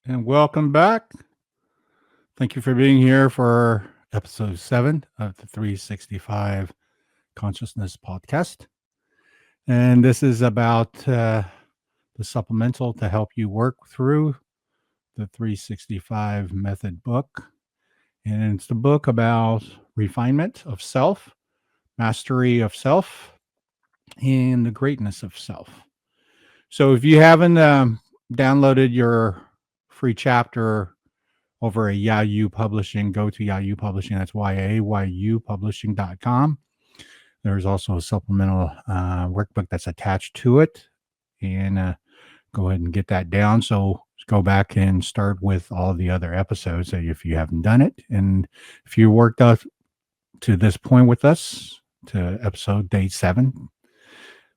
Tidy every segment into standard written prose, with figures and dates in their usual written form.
And welcome back. Thank you for being here for episode 7 of the 365 Consciousness Podcast. And this is about the supplemental to help you work through the 365 Method book. And it's the book about refinement of self, mastery of self, and the greatness of self. So if you haven't downloaded your free chapter over at Yahoo Publishing, go to Yahoo Publishing. That's YAYUpublishing.com. There's also a supplemental workbook that's attached to it. And go ahead and get that down. So go back and start with all the other episodes if you haven't done it. And if you worked up to this point with us, to episode day 7,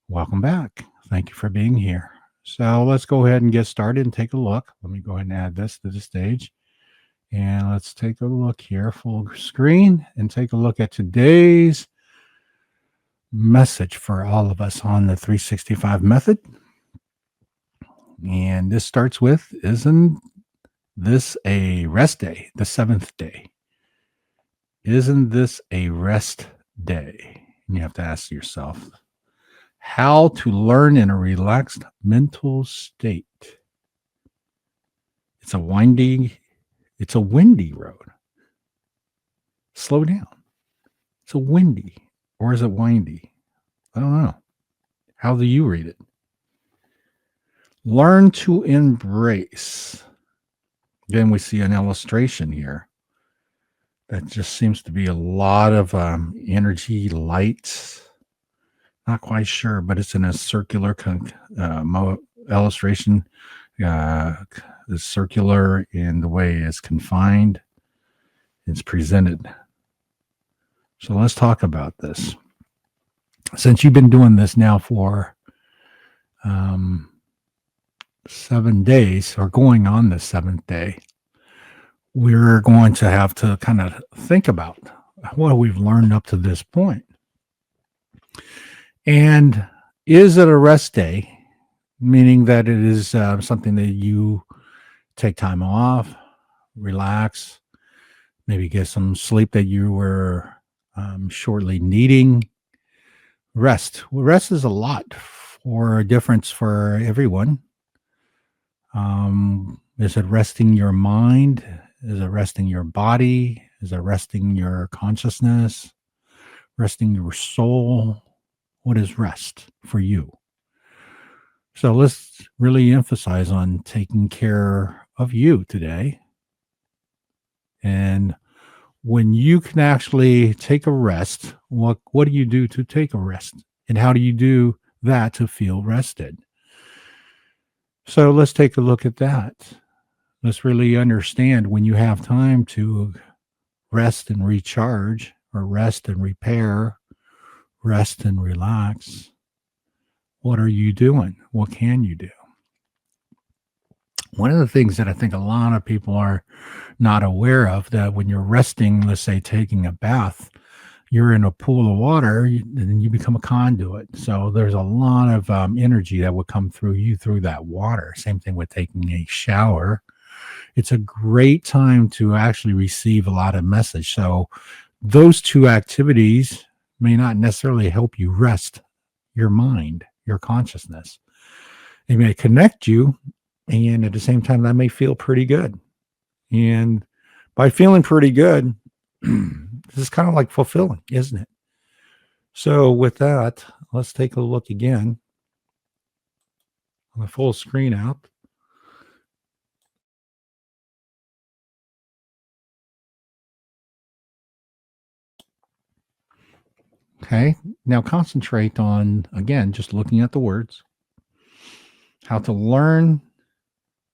welcome back. Thank you for being here. So let's go ahead and get started and take a look. Let me go ahead and add this to the stage. And let's take a look here, full screen, and take a look at today's message for all of us on the 365 method. And this starts with, isn't this a rest day, the 7th day? Isn't this a rest day? And you have to ask yourself, how to learn in a relaxed mental state. It's a windy road. Slow down. It's a windy, or is it windy? I don't know. How do you read it? Learn to embrace. Again, we see an illustration here that just seems to be a lot of energy, lights. Not quite sure, but it's in a circular illustration. The circular in the way it's confined, it's presented. So let's talk about this. Since you've been doing this now for 7 days, or going on the 7th day, we're going to have to kind of think about what we've learned up to this point. And is it a rest day, meaning that it is something that you take time off, relax, maybe get some sleep that you were shortly needing? Rest. Well, rest is a lot for a difference for everyone. Is it resting your mind? Is it resting your body? Is it resting your consciousness? Resting your soul? What is rest for you? So let's really emphasize on taking care of you today. And when you can actually take a rest, what do you do to take a rest? And how do you do that to feel rested? So let's take a look at that. Let's really understand when you have time to rest and recharge, or rest and repair, rest and relax. What are you doing? What can you do? One of the things that I think a lot of people are not aware of, that when you're resting, let's say taking a bath, you're in a pool of water, and you become a conduit. So there's a lot of energy that will come through you through that water. Same thing with taking a shower. It's a great time to actually receive a lot of message. So those two activities may not necessarily help you rest your mind, your consciousness. They may connect you, and at the same time, that may feel pretty good. And by feeling pretty good, this is kind of like fulfilling, isn't it? So with that, let's take a look again on the full screen out. Okay, now concentrate on, again, just looking at the words, how to learn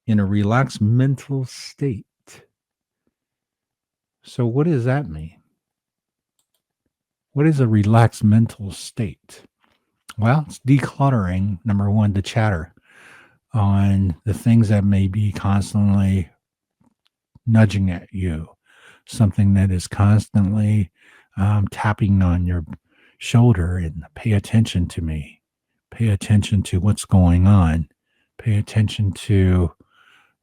in a relaxed mental state. So what does that mean? What is a relaxed mental state? Well, it's decluttering, number one, the chatter on the things that may be constantly nudging at you, something that is constantly tapping on your shoulder, and pay attention to me. Pay attention to what's going on. Pay attention to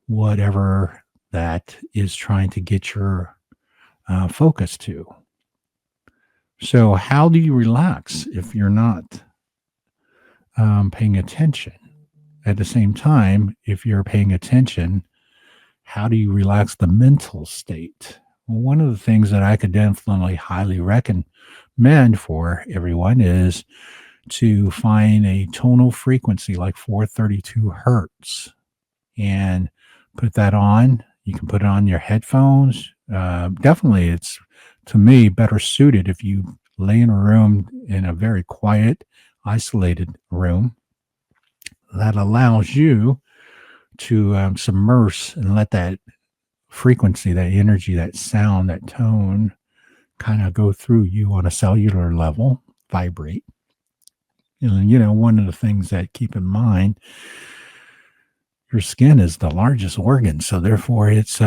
whatever that is trying to get your focus to. So, how do you relax if you're not paying attention? At the same time, if you're paying attention, how do you relax the mental state? Well, one of the things that I could definitely highly recommend for everyone is to find a tonal frequency like 432 hertz and put that on. You can put it on your headphones. Definitely, it's to me better suited if you lay in a room in a very quiet, isolated room that allows you to submerge and let that frequency, that energy, that sound, that tone kind of go through you on a cellular level, vibrate. And, one of the things that keep in mind, your skin is the largest organ. So therefore it's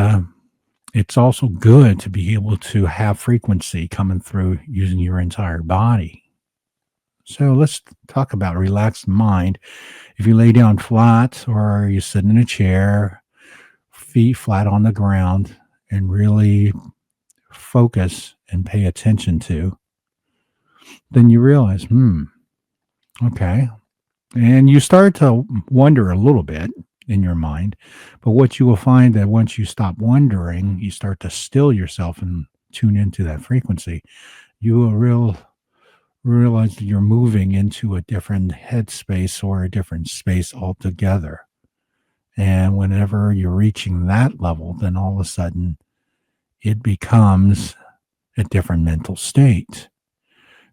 also good to be able to have frequency coming through using your entire body. So let's talk about relaxed mind. If you lay down flat or you sit in a chair, feet flat on the ground, and really focus and pay attention to, then you realize, okay. And you start to wonder a little bit in your mind. But what you will find that once you stop wondering, you start to still yourself and tune into that frequency, you will realize that you're moving into a different headspace or a different space altogether. And whenever you're reaching that level, then all of a sudden it becomes a different mental state.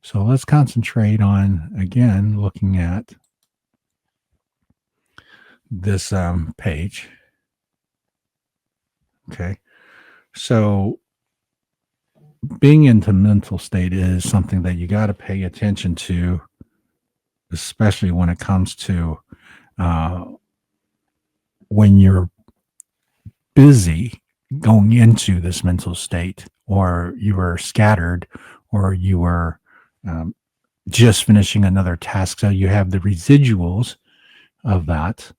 So let's concentrate on, again, looking at this page. Okay. So being into mental state is something that you got to pay attention to, especially when it comes to uh, when you're busy going into this mental state, or you were scattered, or you were um, just finishing another task. So you have the residuals of that.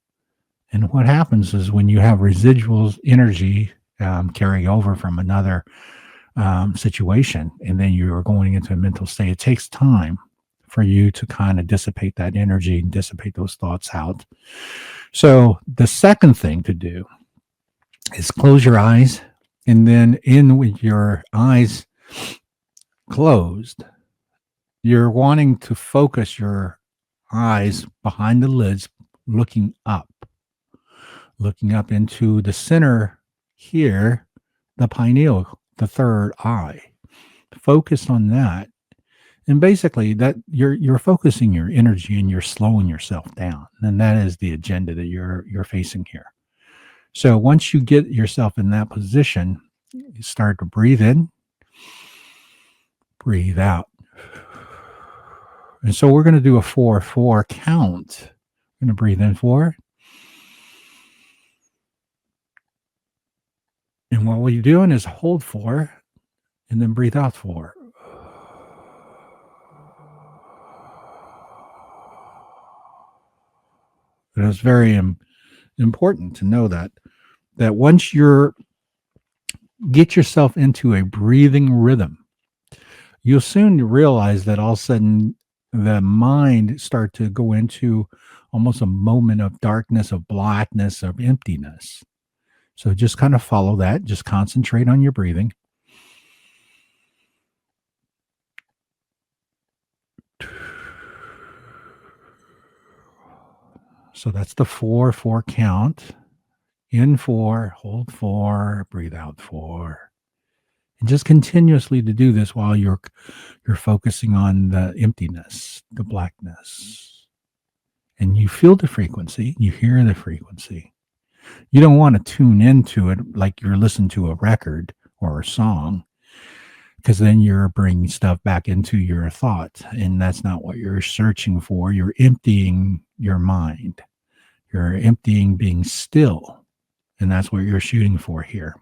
And what happens is when you have residuals energy carry over from another situation, and then you're going into a mental state, it takes time for you to kind of dissipate that energy and dissipate those thoughts out. So the second thing to do is close your eyes, and then in with your eyes closed, you're wanting to focus your eyes behind the lids, looking up into the center here, the pineal, the third eye. Focus on that. And basically that you're focusing your energy and you're slowing yourself down. And that is the agenda that you're facing here. So once you get yourself in that position, you start to breathe in, breathe out. And so we're going to do a 4-4 count. We're going to breathe in 4. And what we're doing is hold 4 and then breathe out 4. And it's very important to know that once you're get yourself into a breathing rhythm, you'll soon realize that all of a sudden the mind start to go into almost a moment of darkness, of blackness, of emptiness. So just kind of follow that. Just concentrate on your breathing. So that's the 4-4 count. In 4, hold 4, breathe out 4. And just continuously to do this while you're focusing on the emptiness, the blackness. And you feel the frequency, you hear the frequency. You don't want to tune into it like you're listening to a record or a song, because then you're bringing stuff back into your thought. And that's not what you're searching for. You're emptying your mind, you're emptying being still. And that's what you're shooting for here.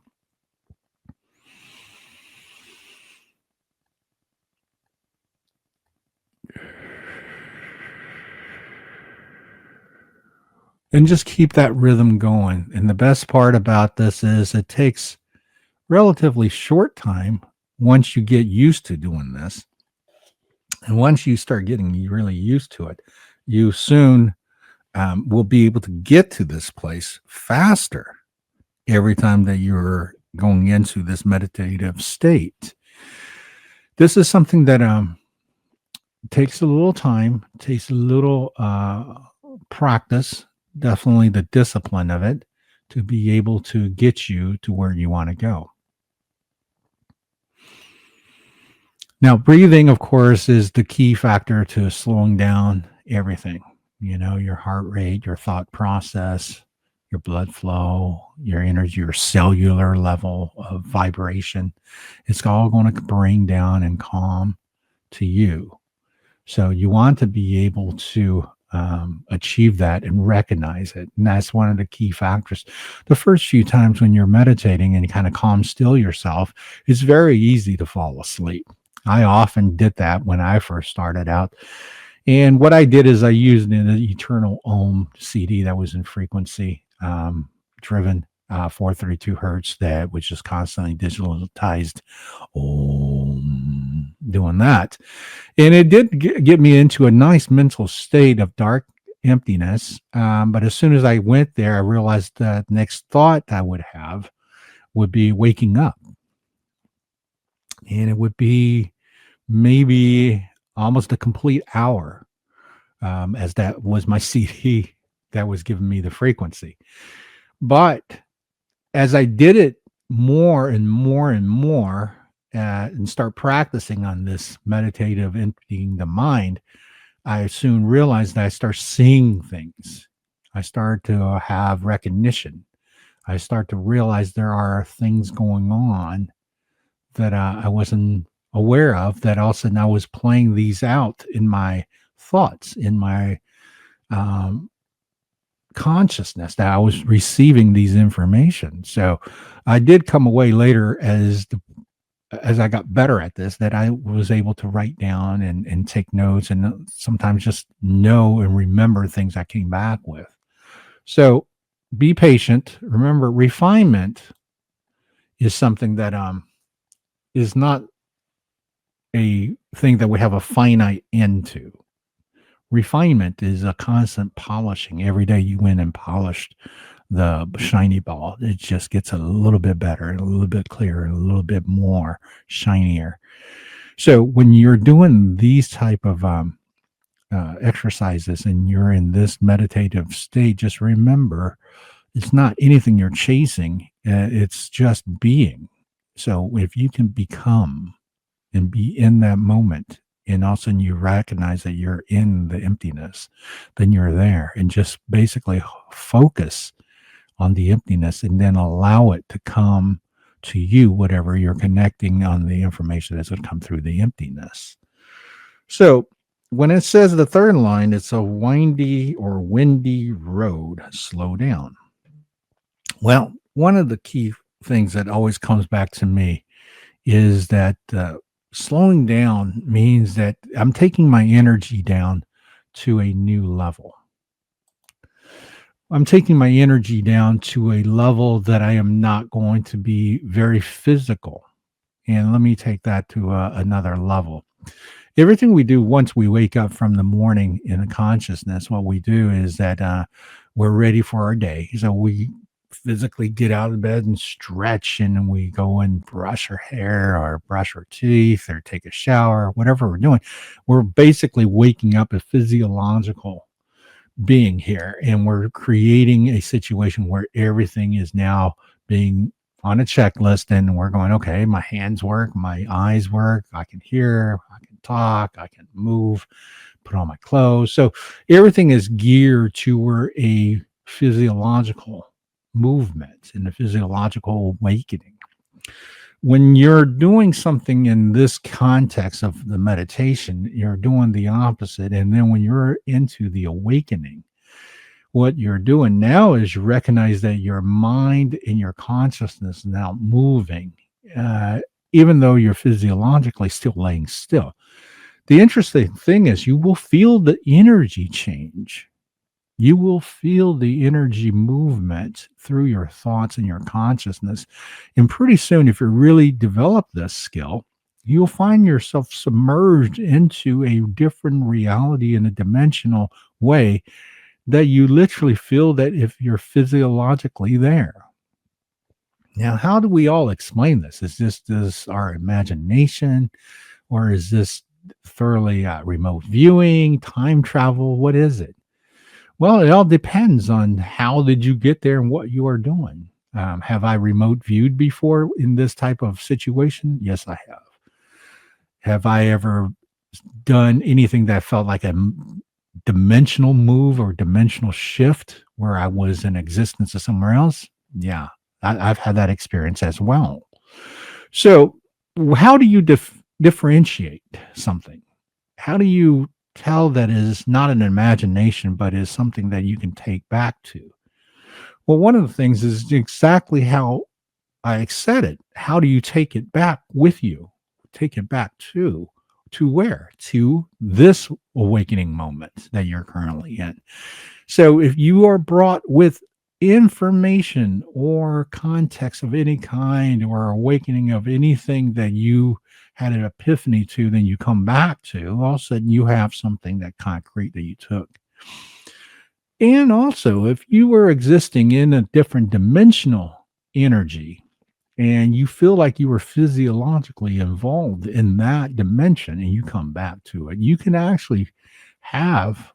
and just keep that rhythm going. And the best part about this is it takes relatively short time once you get used to doing this. And once you start getting really used to it, you soon will be able to get to this place faster every time that you're going into this meditative state. This is something that takes a little time, takes a little practice, definitely the discipline of it to be able to get you to where you want to go. Now, breathing, of course, is the key factor to slowing down everything. You know, your heart rate, your thought process, your blood flow, your energy, your cellular level of vibration. It's all going to bring down and calm to you. So you want to be able to achieve that and recognize it. And that's one of the key factors. The first few times when you're meditating and you kind of calm still yourself, it's very easy to fall asleep. I often did that when I first started out. And what I did is I used an Eternal Om CD that was in frequency driven 432 hertz, that which is constantly digitalized. Om, doing that. And it did get me into a nice mental state of dark emptiness. But as soon as I went there, I realized that the next thought I would have would be waking up. And it would be maybe almost a complete hour, as that was my CD that was giving me the frequency. But as I did it more and more and more, and start practicing on this meditative emptying the mind, I soon realized that I start seeing things. I start to have recognition. I start to realize there are things going on that I wasn't aware of, that all of a sudden I was playing these out in my thoughts, in my consciousness, that I was receiving these information. So I did come away later as I got better at this, that I was able to write down and take notes, and sometimes just know and remember things I came back with. So be patient. Remember, refinement is something that is not a thing that we have a finite end to. Refinement is a constant polishing. Every day you went and polished the shiny ball, it just gets a little bit better and a little bit clearer and a little bit more shinier. So when you're doing these type of exercises and you're in this meditative state, just remember it's not anything you're chasing. It's just being. So if you can become and be in that moment, and all of a sudden you recognize that you're in the emptiness, then you're there, and just basically focus on the emptiness and then allow it to come to you, whatever you're connecting on the information that's going to come through the emptiness. So when it says the third line, it's a windy or windy road, slow down. Well, one of the key things that always comes back to me is that slowing down means that I'm taking my energy down to a new level. I'm taking my energy down to a level that I am not going to be very physical. And let me take that to another level. Everything we do once we wake up from the morning in the consciousness, what we do is that we're ready for our day. So we physically get out of bed and stretch, and we go and brush our hair or brush our teeth or take a shower, whatever we're doing. We're basically waking up a physiological being here, and we're creating a situation where everything is now being on a checklist, and we're going, okay, my hands work, my eyes work, I can hear, I can talk, I can move, put on my clothes. So everything is geared toward a physiological movement and a physiological awakening. When you're doing something in this context of the meditation, you're doing the opposite. And then when you're into the awakening, what you're doing now is you recognize that your mind and your consciousness is now moving, even though you're physiologically still laying still. The interesting thing is you will feel the energy change You will feel the energy movement through your thoughts and your consciousness. And pretty soon, if you really develop this skill, you'll find yourself submerged into a different reality in a dimensional way that you literally feel that if you're physiologically there. Now, how do we all explain this? Is this our imagination, or is this thoroughly remote viewing, time travel? What is it? Well, it all depends on how did you get there and what you are doing. Have I remote viewed before in this type of situation? Yes, I have. Have I ever done anything that felt like a dimensional move or dimensional shift where I was in existence of somewhere else? Yeah, I've had that experience as well. So, how do you differentiate something? How do you tell that is not an imagination, but is something that you can take back to? Well, one of the things is exactly how I said it. How do you take it back with you? Take it back to where? To this awakening moment that you're currently in. So if you are brought with information or context of any kind or awakening of anything that you had an epiphany to, then you come back to, all of a sudden you have something that concrete that you took. And also, if you were existing in a different dimensional energy and you feel like you were physiologically involved in that dimension and you come back to it, you can actually have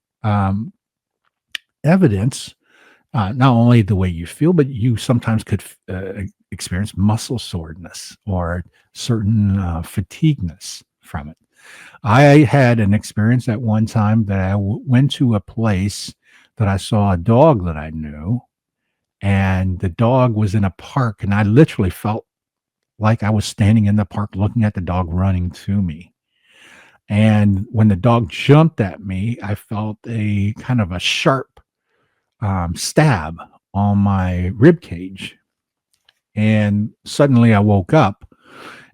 evidence, not only the way you feel, but you sometimes could experience muscle soreness or certain fatigueness from it. I had an experience at one time that I went to a place that I saw a dog that I knew, and the dog was in a park, and I literally felt like I was standing in the park looking at the dog running to me. And when the dog jumped at me, I felt a kind of a sharp stab on my rib cage. And suddenly I woke up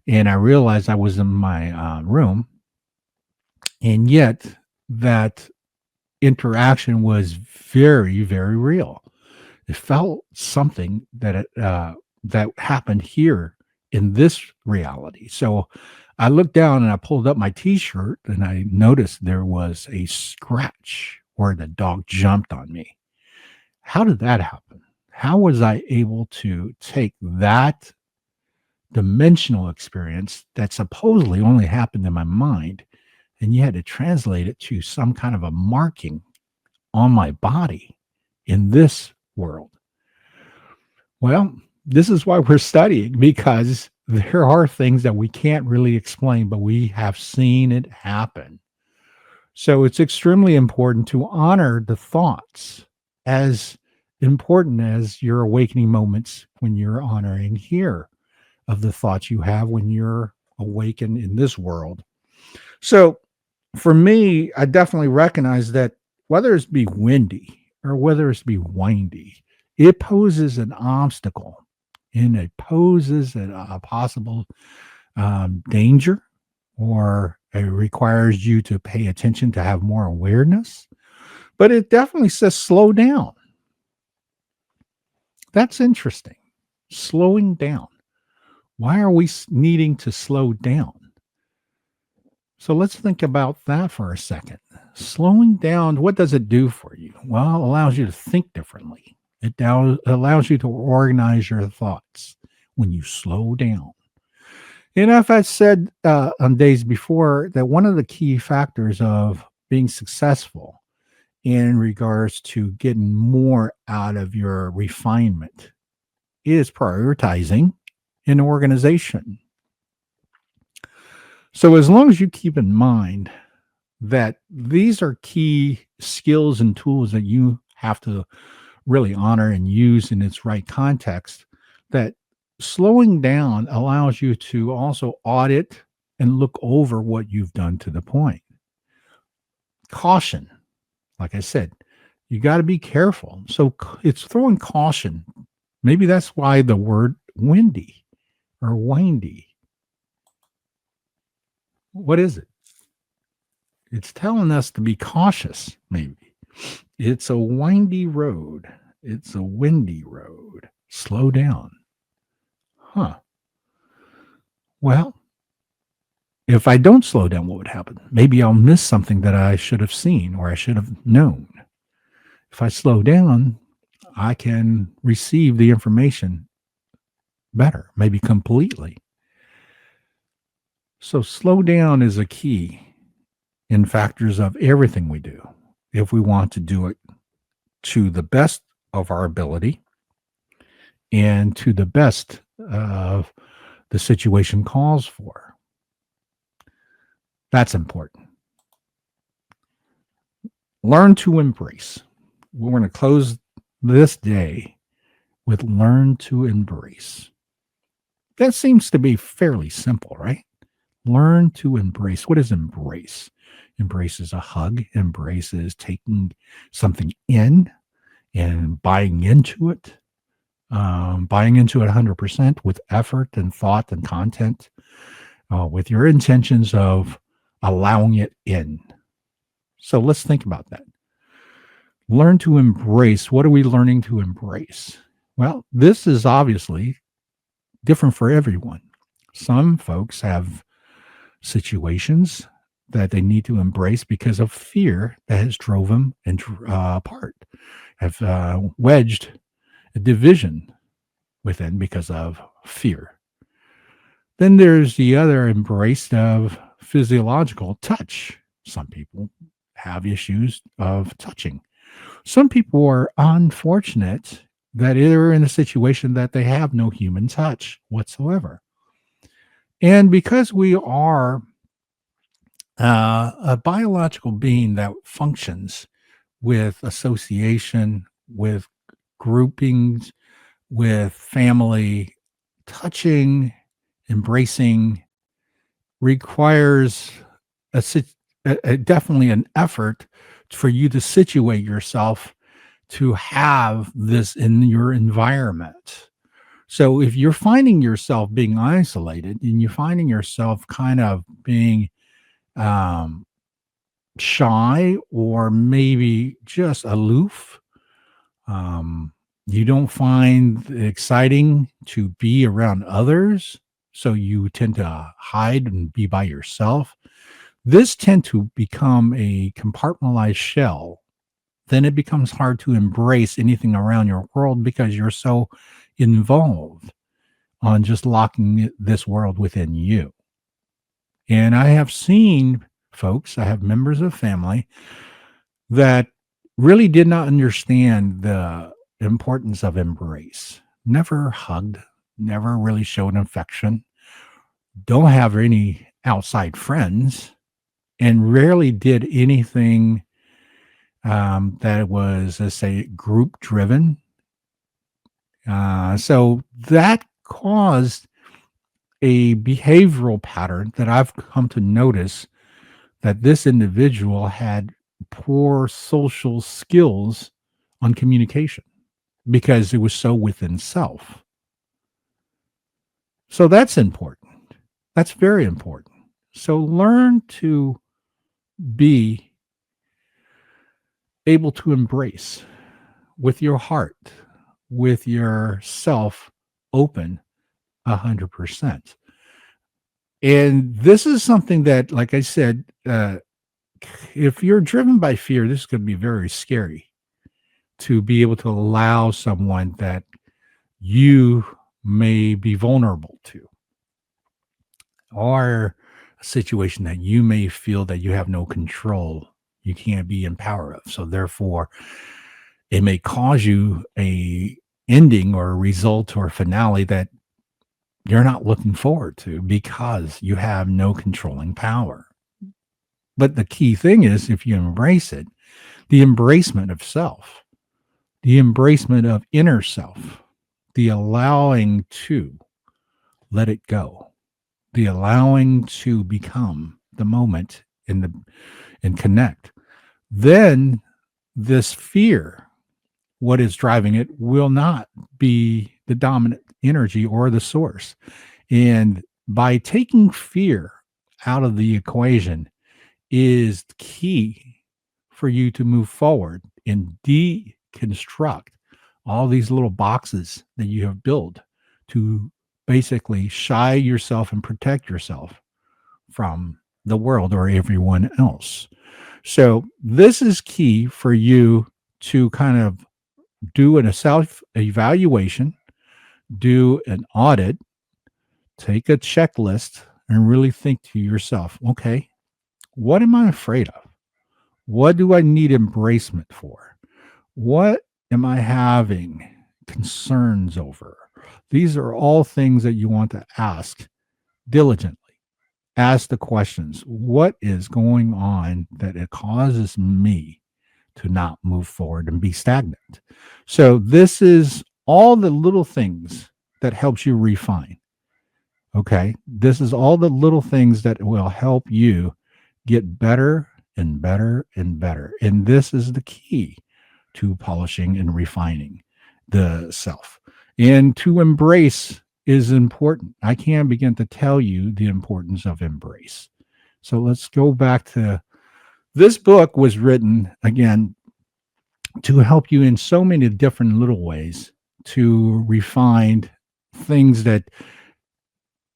and I realized I was in my room. And yet that interaction was very, very real. It felt something that happened here in this reality. So I looked down and I pulled up my T-shirt and I noticed there was a scratch where the dog jumped on me. How did that happen? How was I able to take that dimensional experience that supposedly only happened in my mind, and you had to translate it to some kind of a marking on my body in this world? Well, this is why we're studying, because there are things that we can't really explain, but we have seen it happen. So it's extremely important to honor the thoughts as important as your awakening moments when you're honoring here of the thoughts you have when you're awakened in this world. So for me, I definitely recognize that whether it's be windy or whether it's be windy, it poses an obstacle and it poses a possible danger, or it requires you to pay attention to have more awareness. But it definitely says slow down. That's interesting. Slowing down. Why are we needing to slow down? So let's think about that for a second. Slowing down, what does it do for you? Well, it allows you to think differently. It allows you to organize your thoughts when you slow down. And if I said on days before that one of the key factors of being successful in regards to getting more out of your refinement is prioritizing an organization. So as long as you keep in mind that these are key skills and tools that you have to really honor and use in its right context, that slowing down allows you to also audit and look over what you've done to the point. Caution, like I said, you got to be careful. So it's throwing caution. Maybe that's why the word windy or windy. What is it? It's telling us to be cautious, maybe. It's a windy road. It's a windy road. Slow down. Huh. Well, if I don't slow down, what would happen? Maybe I'll miss something that I should have seen or I should have known. If I slow down, I can receive the information better, maybe completely. So, slow down is a key in factors of everything we do. If we want to do it to the best of our ability and to the best of the situation calls for, that's important. Learn to embrace. We're going to close this day with learn to embrace. That seems to be fairly simple, right? Learn to embrace. What is embrace? Embrace is a hug. Embrace is taking something in and buying into it, buying into it 100% with effort and thought and content, with your intentions of allowing it in. So let's think about that. Learn to embrace. What are we learning to embrace? Well, this is obviously different for everyone. Some folks have situations that they need to embrace because of fear that has drove them apart, have wedged a division within because of fear. Then there's the other embrace of physiological touch. Some people have issues of touching. Some people are unfortunate that they're in a situation that they have no human touch whatsoever. And because we are a biological being that functions with association, with groupings, with family, touching, embracing requires definitely an effort for you to situate yourself to have this in your environment. So if you're finding yourself being isolated and you're finding yourself kind of being um, shy or maybe just aloof, um, you don't find it exciting to be around others, so you tend to hide and be by yourself. This tend to become a compartmentalized shell. Then it becomes hard to embrace anything around your world because you're so involved on just locking this world within you. And I have seen folks, I have members of family that really did not understand the importance of embrace. Never hugged, never really showed affection, don't have any outside friends, and rarely did anything that was, let's say, group driven. So that caused a behavioral pattern that I've come to notice that this individual had poor social skills on communication because it was so within self. So that's important. That's very important. So learn to be able to embrace with your heart, with yourself open 100%. And this is something that, like I said, if you're driven by fear, this is going to be very scary to be able to allow someone that you may be vulnerable to, or a situation that you may feel that you have no control, you can't be in power of. So therefore, it may cause you a ending or a result or a finale that you're not looking forward to because you have no controlling power. But the key thing is, if you embrace it, the embracement of self, the embracement of inner self, the allowing to let it go, the allowing to become the moment and connect, then this fear, what is driving it, will not be the dominant energy or the source. And by taking fear out of the equation is key for you to move forward and deconstruct all these little boxes that you have built to basically shy yourself and protect yourself from the world or everyone else. So, this is key for you to kind of do a self evaluation, do an audit, take a checklist, and really think to yourself, okay, what am I afraid of? What do I need embracement for? What am I having concerns over? These are all things that you want to ask diligently. Ask the questions. What is going on that it causes me to not move forward and be stagnant? So this is all the little things that helps you refine. Okay. This is all the little things that will help you get better and better and better. And this is the key to polishing and refining the self. And to embrace is important. I can't begin to tell you the importance of embrace. So let's go back to this book was written again to help you in so many different little ways to refine things that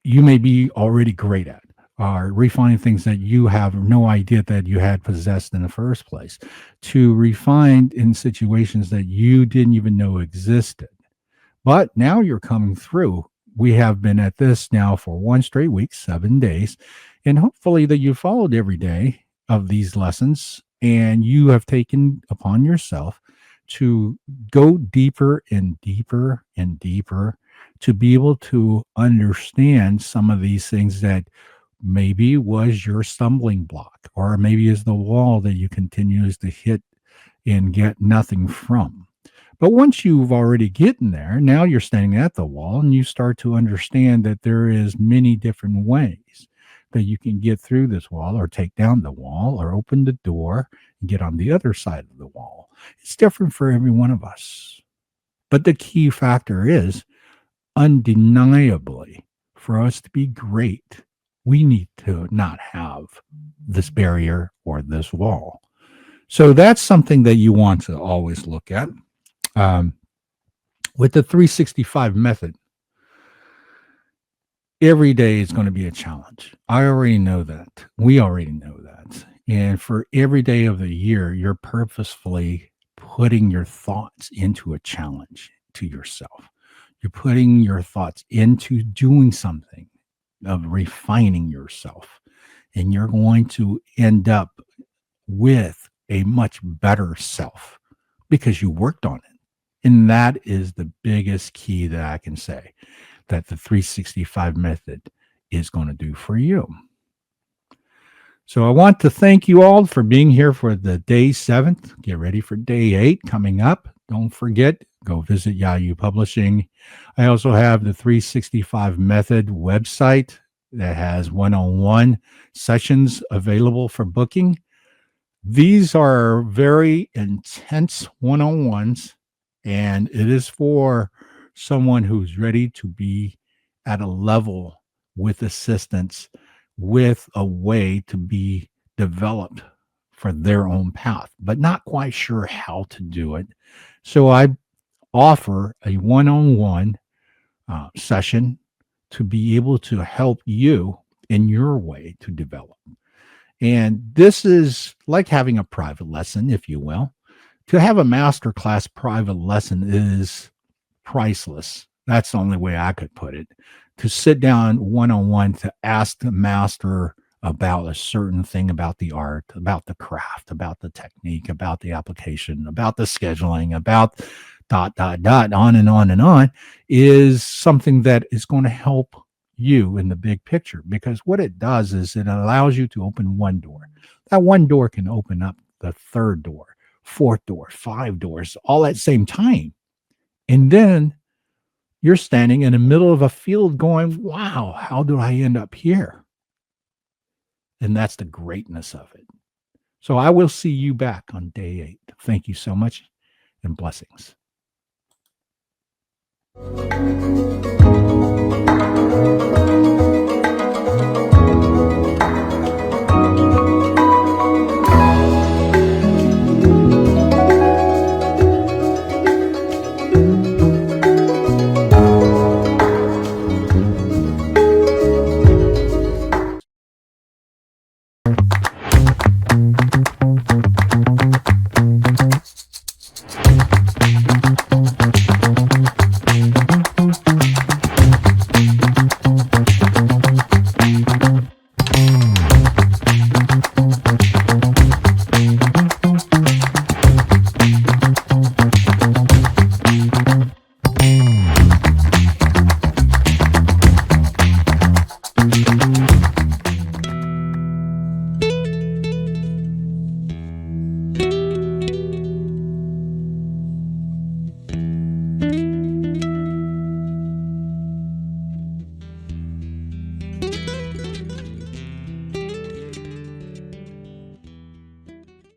you may be already great at, or refine things that you have no idea that you had possessed in the first place, to refine in situations that you didn't even know existed. But now you're coming through. We have been at this now for one straight week, 7 days, and hopefully that you followed every day of these lessons and you have taken upon yourself to go deeper and deeper and deeper to be able to understand some of these things that maybe was your stumbling block, or maybe is the wall that you continue to hit and get nothing from. But once you've already gotten there, now you're standing at the wall and you start to understand that there is many different ways that you can get through this wall or take down the wall or open the door and get on the other side of the wall. It's different for every one of us. But the key factor is undeniably for us to be great, we need to not have this barrier or this wall. So that's something that you want to always look at. With the 365 method, every day is going to be a challenge. I already know that. We already know that. And for every day of the year, you're purposefully putting your thoughts into a challenge to yourself. You're putting your thoughts into doing something, of refining yourself. And you're going to end up with a much better self because you worked on it. And that is the biggest key that I can say that the 365 method is going to do for you. So I want to thank you all for being here for the day 7th. Get ready for day 8 coming up. Don't forget, go visit Yahoo Publishing. I also have the 365 method website that has one-on-one sessions available for booking. These are very intense one-on-ones, and it is for someone who's ready to be at a level with assistance, with a way to be developed for their own path, but not quite sure how to do it. So I offer a one-on-one session to be able to help you in your way to develop. And this is like having a private lesson, if you will. To have a masterclass private lesson is priceless. That's the only way I could put it. To sit down one-on-one to ask the master about a certain thing, about the art, about the craft, about the technique, about the application, about the scheduling, about ... on and on and on, is something that is going to help you in the big picture. Because what it does is it allows you to open one door. That one door can open up the third door, fourth door, 5 doors, all at the same time. And then you're standing in the middle of a field going, wow, how do I end up here? And that's the greatness of it. So I will see you back on day 8. Thank you so much and blessings.